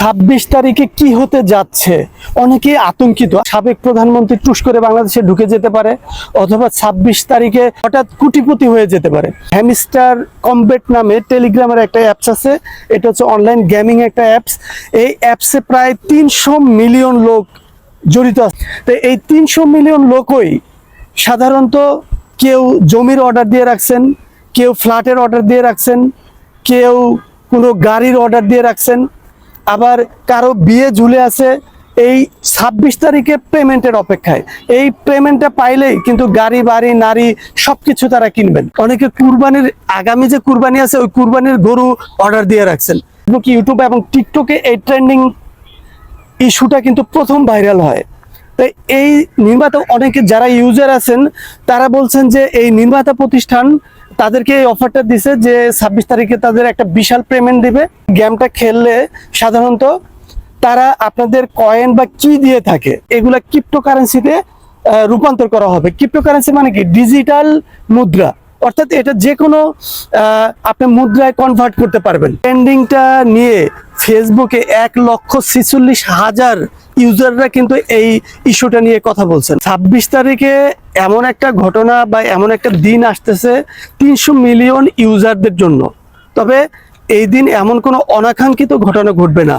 26 তারিখে কি হতে যাচ্ছে অনেকেই আতঙ্কিত। সাবেক প্রধানমন্ত্রী টুস করে বাংলাদেশে ঢুকে যেতে পারে, অথবা 26 তারিখে হঠাৎ কোটিপতি হয়ে যেতে পারে। হ্যামস্টার কমবেট নামে টেলিগ্রামের একটা অ্যাপস আছে, এটা হচ্ছে অনলাইন গেমিং একটা অ্যাপস। এই অ্যাপসে প্রায় 300 মিলিয়ন লোক জড়িত আছে। তো এই 300 মিলিয়ন লোকই সাধারণত কেউ জমির অর্ডার দিয়ে রাখছেন, কেউ ফ্ল্যাটের অর্ডার দিয়ে রাখছেন, কেউ কোনো গাড়ির অর্ডার দিয়ে রাখছেন, আবার কারো বিয়ে ঝুলে আছে এই 26 তারিখে পেমেন্টের অপেক্ষায়। এই পেমেন্টটা পাইলেই কিন্তু গাড়ি বাড়ি নারী সবকিছু তারা কিনবেন। অনেকে কুরবানির আগামী যে কুরবানি আছে ওই কুরবানির গরু অর্ডার দিয়ে রাখছেন। ইউটিউব এবং টিকটকে এই ট্রেন্ডিং ইস্যুটা কিন্তু প্রথম ভাইরাল হয়। তাই এই নির্মাতা অনেকে যারা ইউজার আছেন তারা বলছেন যে এই নির্মাতা প্রতিষ্ঠান তাদেরকে এই অফারটা দিছে যে 26 তারিখে তাদের একটা বিশাল পেমেন্ট দিবে। গেমটা খেললে সাধারণত তারা আপনাদের কয়েন বা কি দিয়ে থাকে এগুলা ক্রিপ্টোকারেন্সিতে রূপান্তর করা হবে। ক্রিপ্টোকারেন্সি মানে কি? ডিজিটাল মুদ্রা, অর্থাৎ এটা যে কোনো আপনি মুদ্রায় কনভার্ট করতে পারবেন। ট্রেন্ডিংটা নিয়ে ফেসবুকে 1,46,000 ইউজাররা কিন্তু এই ইস্যুটা নিয়ে কথা বলছেন। 26 তারিখে এমন একটা ঘটনা বা এমন একটা দিন আসতেছে 300 মিলিয়ন ইউজারদের জন্য। তবে এই দিন এমন কোনো অনাকাঙ্ক্ষিত ঘটনা ঘটবে না।